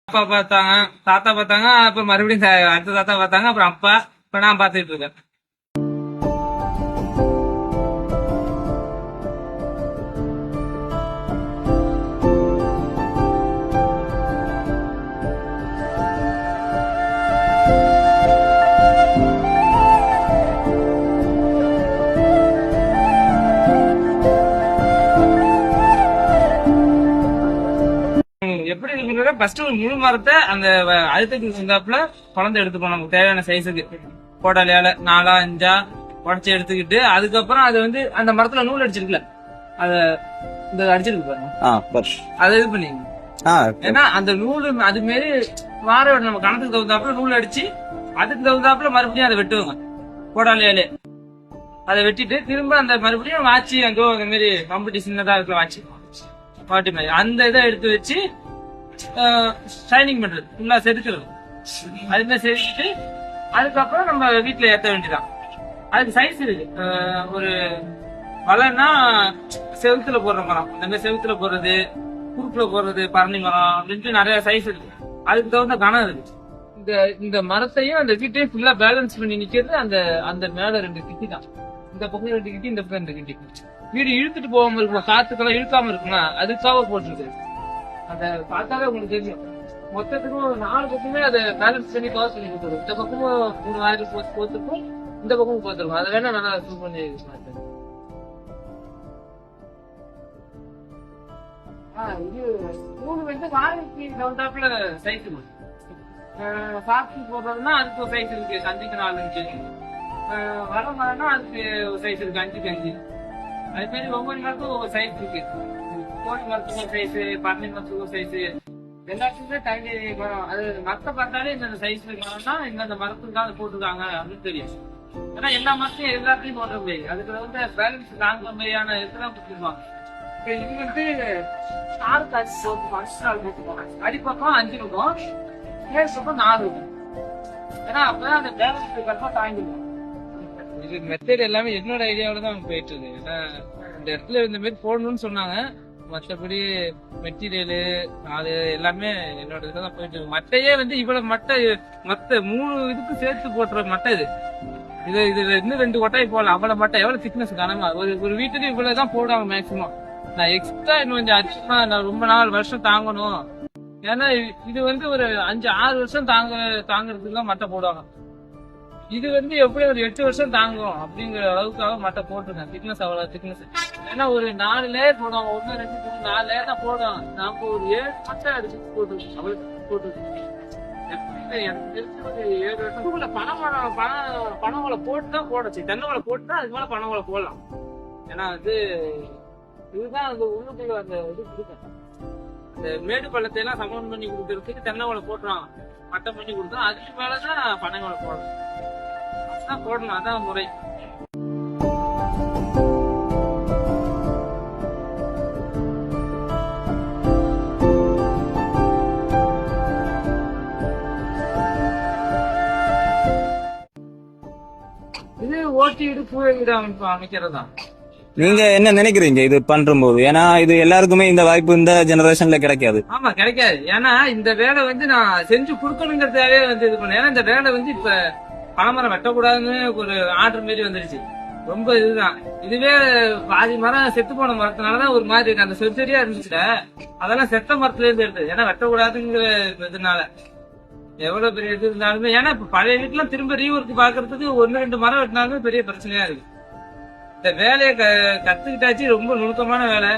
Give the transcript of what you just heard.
அப்பா பார்த்தாங்க, தாத்தா பார்த்தாங்க, அப்புறம் மறுபடியும் அடுத்த தாத்தா பார்த்தாங்க, அப்புறம் அப்பா, இப்ப நான் பார்த்துட்டு இருக்கேன். எப்படி இருக்குன்னா ஃபர்ஸ்ட் ஒரு முழு மரத்தை அந்த அழுத்தத்துக்கு இருந்தாப்புல குழந்தை எடுத்துக்கணும். நமக்கு தேவையான சைஸுக்கு கோடாலியால 4 5 உடச்சி எடுத்துக்கிட்டு அதுக்கப்புறம் அது வந்து அந்த மரத்துல நூல் அடிச்சிருக்குல அத இந்த அடிச்சிருக்கு பாருங்க, அதை இது பண்ணிங்க. ஏன்னா அந்த நூல் அது மாரி வார நம்ம கணத்துக்கு தகுந்தாப்புல நூல் அடிச்சு அதுக்கு தகுந்தாப்புல மறுபடியும் அதை வெட்டுவாங்க கோடாலியாலே. அதை வெட்டிட்டு திரும்ப அந்த மறுபடியும் வாட்சி அந்த மாதிரி கம்பெனி சின்னதா இருக்கிற வாட்சி பாட்டி மாதிரி அந்த இதை எடுத்து வச்சு ஷைனிங் பண்றது, ஃபுல்லா செதுக்கிறது. அதுமாதிரி செதுக்கிட்டு அதுக்கப்புறம் நம்ம வீட்டுல ஏற்ற வேண்டியதான். அதுக்கு சைஸ் இருக்கு. ஒரு வலைன்னா செவுத்துல போடுற மரம், அந்த மாதிரி செவுத்துல போடுறது, குறுக்குல போடுறது, பரணி மரம் அப்படின்ட்டு நிறைய சைஸ் இருக்கு. அதுக்கு தகுந்த கணம் இருக்கு. இந்த மரத்தையும் அந்த வீட்டையும் ஃபுல்லா பேலன்ஸ் பண்ணி நிக்கிறது அந்த அந்த மேல 2 கிட்டி தான். இந்த பக்கம் 2 கிட்டி, இந்த பக்கம் 2 கிட்டி. வீடு இழுத்துட்டு போகாம இருக்கும், காத்துக்கெல்லாம் இழுக்காம இருக்குமா, அதுக்காக போட்டுருக்கு. அத பார்த்தாலே உங்களுக்கு தெரியும். மொத்தத்துக்கும் 4 பக்கமே அதை பேலன்ஸ் பண்ணி கவர் பண்ணி கொடுத்துரும். இந்த பக்கமும் 3 வாயிரம் போத்துருக்கும், இந்த பக்கமும் போத்துருக்கும். அதை வேணா நல்லா சூப் பண்ணி இது 3 வந்து வாரத்துக்கு தகுந்தாப்புல சைஸ் சாப்பிட்டு போடுறதுன்னா அதுக்கு ஒரு சைஸ் இருக்கு, 5க்கு 4 இன்ச்சு. வர மரம்னா அதுக்கு ஒரு சைஸ் இருக்கு, 5க்கு 5. அது மாதிரி ஒவ்வொரு மரத்துக்கும் ஒவ்வொரு சைஸ் இருக்கு. கோழி மரத்துக்கு ஒரு சைஸ், பன்னி மரத்துக்கு ஒரு சைஸ், எல்லாத்துக்குமே தனி மரம். அது மரத்தை பார்த்தாலே இந்த சைஸ் மரம்னா இந்த மரத்துக்கு தான் போட்டுருக்காங்க அப்படின்னு தெரியும். ஏன்னா எல்லா மரத்தையும் எல்லாத்தையும் போட முடியாது. அதுக்கு வந்து பேலன்ஸ் தாங்க மாதிரியான இதெல்லாம் கொடுத்துருவாங்க. இப்ப இது வந்து 6 காய்ச்சி போட்டுருவாங்க. அடிப்பக்கம் 5 இருக்கும், மேல் பக்கம் 4 இருக்கும். ஏன்னா அப்பதான் அந்த பேலன்ஸ் கரெக்டா தாங்கிடும். இது மெத்தட் எல்லாமே என்னோட ஐடியாவோட தான் போயிட்டு இருக்கு. ஏன்னா இந்த இடத்துல இந்த மாதிரி போடணும்னு சொன்னாங்க. மற்றபடி மெட்டீரியலு அது எல்லாமே என்னோட இதுதான் போயிட்டு இருக்கு. மட்டையே வந்து இவ்வளவு மட்டை, மொத்த 3 இதுக்கு சேர்த்து போட்டுற மட்டை இது. இதுல இன்னும் 2 கொட்டாய் போடலாம். அவ்வளவு மட்டை எவ்வளவு திக்னஸ் கனமா ஒரு வீட்டுக்கு இவ்வளவுதான் போடுவாங்க மேக்சிமம். நான் எக்ஸ்ட்ரா இன்னும் கொஞ்சம் அதிகமா நான் ரொம்ப நாள் வருஷம் தாங்கணும். ஏன்னா இது வந்து ஒரு 5-6 வருஷம் தாங்குறதுக்கு தான் மட்டை போடுவாங்க. இது வந்து எப்படி ஒரு 8 வருஷம் தாங்கும் அப்படிங்கிற அளவுக்காக மட்டை போட்டுருக்கேன். திக்னஸ் அவ்வளவு திக்னஸ். ஏன்னா ஒரு 4 லேயர் போடுவாங்க, 1 2 3 4 லேயர் தான் போடுவாங்க. நாம ஒரு 7 மட்டை அடிச்சு போட்டுருக்கோம். அவ்வளவு போட்டுருக்கோம். எனக்கு தெரிஞ்சு ஒரு 7 வருஷத்துக்குள்ள பனை போட்டு தான் போடச்சு. தென்னை ஓலை போட்டு தான் அதுக்கு மேல பனை ஓலை போடலாம். ஏன்னா வந்து இதுதான் அந்த உள்ளுக்குள்ள அந்த இது கொடுக்கும். அந்த மேடு பள்ளத்தை எல்லாம் சமன் பண்ணி கொடுக்கறதுக்கு தென்னை ஓலை போட்டுருவாங்க, மட்டை பண்ணி கொடுத்தோம். அதுக்கு மேலதான் பனை ஓலை போடணும். அதான் போடணும், அதான் முறை. இது ஓட்டி இடுப்பு வீடு அமைக்கிறதா. நீங்க என்ன நினைக்கிறீங்க இது பண்றபோது? ஏன்னா இது எல்லாருக்குமே இந்த வாய்ப்பு இந்த ஜெனரேஷன்ல கிடைக்காது. ஆமா, கிடைக்காது. ஏன்னா இந்த வேலை வந்து நான் செஞ்சு கொடுக்கணுங்கிறதாவே வந்து இது பண்ணேன். ஏன்னா இந்த வேலை வந்து இப்ப பனைமரம் வெட்டக்கூடாதுன்னு ஒரு ஆர்டர் மாரி வந்துருச்சு. ரொம்ப இதுதான். இதுவே பாதி மரம் செத்து போன மரத்தினாலதான் ஒரு மாதிரி இருக்கு. அந்த சொரியா இருந்துச்சுல அதெல்லாம் செத்த மரத்துல இருந்து எடுத்தது. ஏன்னா வெட்டக்கூடாதுங்கிற இதனால எவ்வளவு பெரிய இது இருந்தாலுமே. ஏன்னா இப்ப பழைய வீட்டுலாம் திரும்ப ரீஒர்க் பாக்குறதுக்கு 1-2 மரம் வெட்டினாலுமே பெரிய பிரச்சனையா இருக்கு. இந்த வேலையை கத்துக்கிட்டாச்சு. ரொம்ப நுணுக்கமான வேலை.